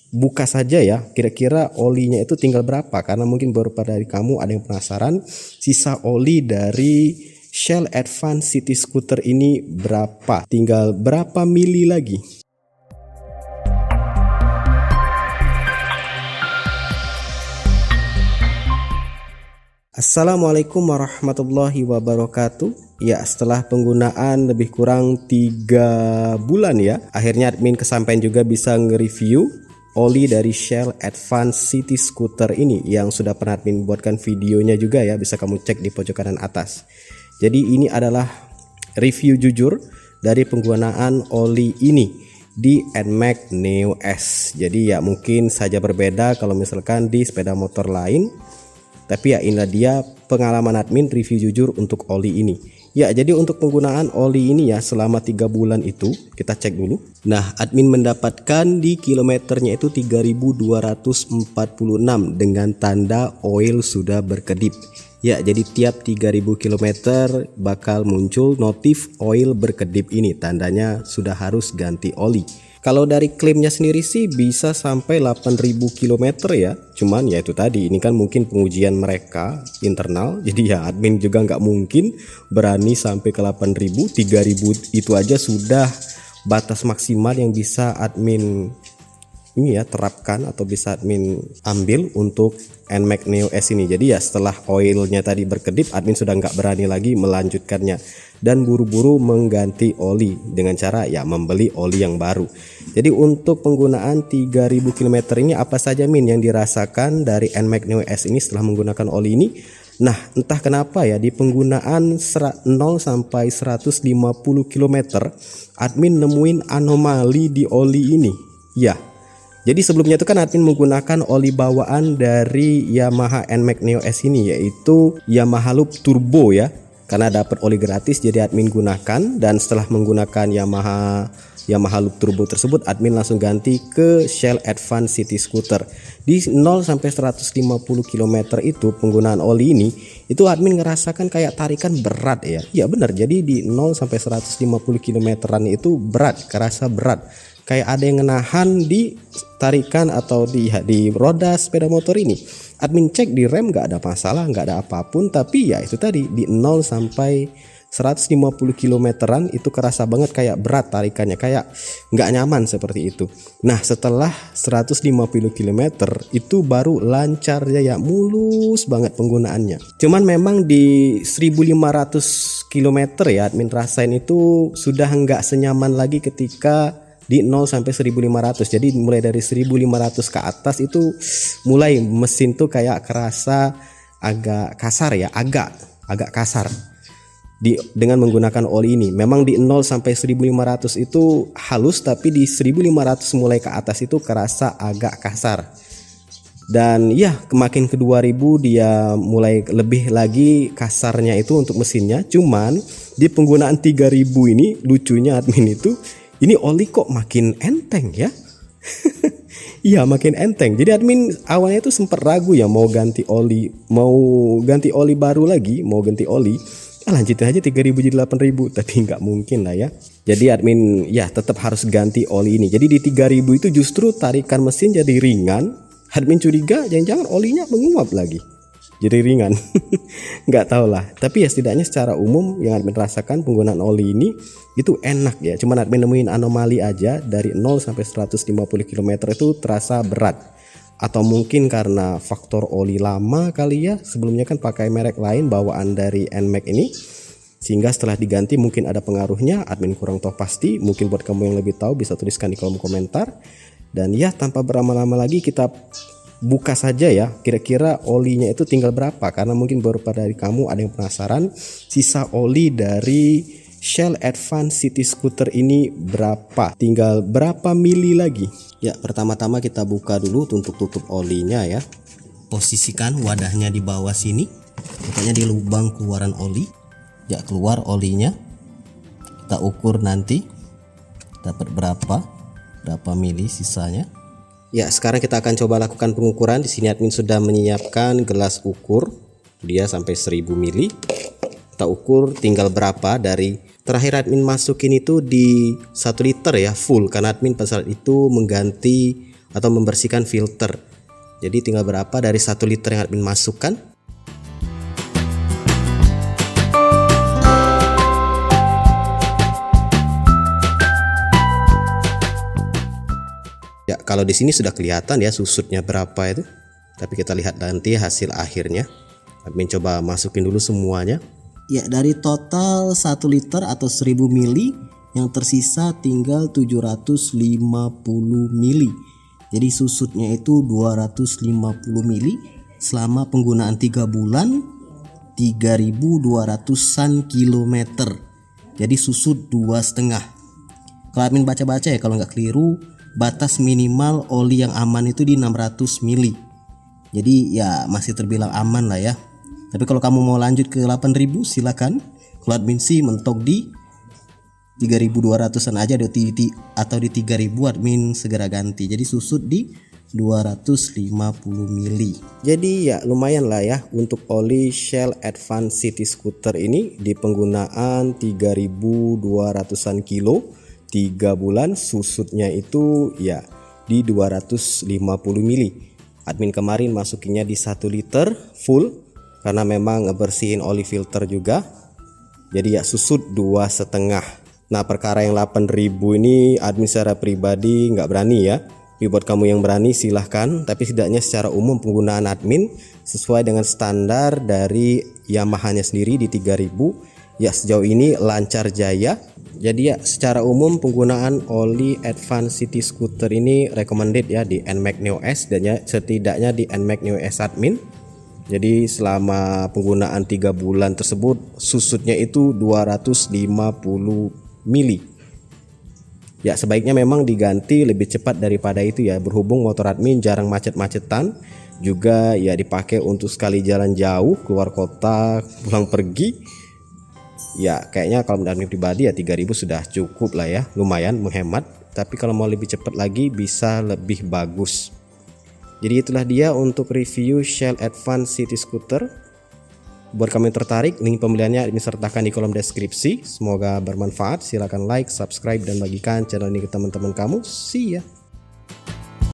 buka saja ya, kira-kira olinya itu tinggal berapa, karena mungkin beberapa dari kamu ada yang penasaran sisa oli dari Shell Advance City Scooter ini berapa, tinggal berapa mili lagi. Assalamualaikum warahmatullahi wabarakatuh. Ya, setelah penggunaan lebih kurang 3 bulan ya, akhirnya admin kesampaian juga bisa nge-review oli dari Shell Advance City Scooter ini yang sudah pernah admin buatkan videonya juga ya, bisa kamu cek di pojok kanan atas. Jadi ini adalah review jujur dari penggunaan oli ini di NMAX Neo S. Jadi ya mungkin saja berbeda kalau misalkan di sepeda motor lain. Tapi ya inilah dia pengalaman admin review jujur untuk oli ini. Ya, jadi untuk penggunaan oli ini ya selama 3 bulan itu kita cek dulu. Nah, admin mendapatkan di kilometernya itu 3246 dengan tanda oil sudah berkedip. Ya, jadi tiap 3000 km bakal muncul notif oil berkedip ini, tandanya sudah harus ganti oli. Kalau dari klaimnya sendiri sih bisa sampai 8000 km ya. Cuman ya itu tadi, ini kan mungkin pengujian mereka internal. Jadi ya admin juga nggak mungkin berani sampai ke 8000, 3000 itu aja sudah batas maksimal yang bisa admin ini ya terapkan atau bisa admin ambil untuk NMAX Neo S ini. Jadi ya setelah oilnya tadi berkedip, admin sudah nggak berani lagi melanjutkannya dan buru-buru mengganti oli dengan cara ya membeli oli yang baru. Jadi untuk penggunaan 3000 km ini apa saja Min yang dirasakan dari NMAX Neo S ini setelah menggunakan oli ini? Nah, entah kenapa ya di penggunaan 0 sampai 150 km admin nemuin anomali di oli ini. Ya. Jadi sebelumnya itu kan admin menggunakan oli bawaan dari Yamaha NMAX Neo S ini, yaitu Yamaha Loop Turbo ya. Karena dapat oli gratis jadi admin gunakan, dan setelah menggunakan Yamaha Loop Turbo tersebut admin langsung ganti ke Shell Advance City Scooter. Di 0 sampai 150 km itu penggunaan oli ini itu admin ngerasakan kayak tarikan berat ya. Ya benar, jadi di 0 sampai 150 km-an itu berat, kerasa berat. Kayak ada yang menahan di tarikan atau di roda sepeda motor ini. Admin cek di rem nggak ada masalah, nggak ada apapun, tapi ya itu tadi di 0 sampai 150 km-an itu kerasa banget kayak berat tarikannya, kayak nggak nyaman seperti itu. Nah, setelah 150 km itu baru lancar ya, mulus banget penggunaannya. Cuman memang di 1500 km ya admin rasain itu sudah nggak senyaman lagi ketika di 0 sampai 1500. Jadi mulai dari 1500 ke atas itu mulai mesin tuh kayak kerasa agak kasar ya, agak kasar dengan menggunakan oli ini. Memang di 0 sampai 1500 itu halus, tapi di 1500 mulai ke atas itu kerasa agak kasar. Dan ya makin ke 2000 dia mulai lebih lagi kasarnya itu untuk mesinnya. Cuman di penggunaan 3000 ini lucunya admin itu, ini oli kok makin enteng ya. Iya makin enteng. Jadi admin awalnya itu sempat ragu ya mau ganti oli baru lagi, mau ganti oli. Lanjutin aja 3000 jadi 8000, tapi nggak mungkin lah ya. Jadi admin ya tetap harus ganti oli ini. Jadi di 3000 itu justru tarikan mesin jadi ringan. Admin curiga jangan-jangan olinya menguap lagi, jadi ringan. Nggak tahu lah, tapi ya setidaknya secara umum yang admin rasakan penggunaan oli ini itu enak ya. Cuman admin nemuin anomali aja, dari 0 sampai 150 km itu terasa berat. Atau mungkin karena faktor oli lama kali ya, sebelumnya kan pakai merek lain bawaan dari NMAX ini, sehingga setelah diganti mungkin ada pengaruhnya. Admin kurang tahu pasti, mungkin buat kamu yang lebih tahu bisa tuliskan di kolom komentar. Dan ya tanpa berlama-lama lagi kita buka saja ya, kira-kira olinya itu tinggal berapa, karena mungkin beberapa dari kamu ada yang penasaran sisa oli dari Shell Advance City Scooter ini berapa, tinggal berapa mili lagi. Ya, pertama-tama kita buka dulu untuk tutup olinya ya. Posisikan wadahnya di bawah sini, pokoknya di lubang keluaran oli. Ya, keluar olinya. Kita ukur nanti dapat berapa mili sisanya. Ya, sekarang kita akan coba lakukan pengukuran. Di sini admin sudah menyiapkan gelas ukur, dia sampai 1000 mili. Kita ukur tinggal berapa. Dari terakhir admin masukin itu di 1 liter ya, full, karena admin pada saat itu mengganti atau membersihkan filter. Jadi tinggal berapa dari 1 liter yang admin masukkan. Ya, kalau di sini sudah kelihatan ya susutnya berapa itu. Tapi kita lihat nanti hasil akhirnya. Admin coba masukin dulu semuanya. Ya, dari total 1 liter atau 1000 mili, yang tersisa tinggal 750 mili. Jadi susutnya itu 250 mili selama penggunaan 3 bulan, 3200-an kilometer. Jadi susut 2,5. Kalau admin baca-baca ya, kalau nggak keliru, batas minimal oli yang aman itu di 600 mili. Jadi ya masih terbilang aman lah ya. Tapi kalau kamu mau lanjut ke 8000 silakan. Kalau admin sih mentok di 3200-an aja atau di 3000 admin segera ganti. Jadi susut di 250 mili. Jadi ya lumayan lah ya untuk oli Shell Advance City Scooter ini di penggunaan 3200-an kilo 3 bulan, susutnya itu ya di 250 mili. Admin kemarin masukinnya di 1 liter full karena memang ngebersihin oli filter juga. Jadi ya susut 2,5. Nah, perkara yang 8000 ini admin secara pribadi nggak berani ya. Tapi buat kamu yang berani silahkan. Tapi setidaknya secara umum penggunaan admin sesuai dengan standar dari Yamaha-nya sendiri di 3000 ya sejauh ini lancar jaya. Jadi ya secara umum penggunaan oli Advance City Scooter ini recommended ya di NMAX Neo S dan ya setidaknya di NMAX Neo S admin. Jadi selama penggunaan 3 bulan tersebut susutnya itu 250 mili. Ya sebaiknya memang diganti lebih cepat daripada itu ya, berhubung motor admin jarang macet-macetan, juga ya dipakai untuk sekali jalan jauh keluar kota pulang pergi. Ya kayaknya kalau menurut admin pribadi ya 3000 sudah cukup lah ya, lumayan menghemat. Tapi kalau mau lebih cepat lagi bisa lebih bagus. Jadi itulah dia untuk review Shell Advance City Scooter. Buat kamu yang tertarik, link pembeliannya admin sertakan di kolom deskripsi. Semoga bermanfaat. Silahkan like, subscribe, dan bagikan channel ini ke teman-teman kamu. See ya.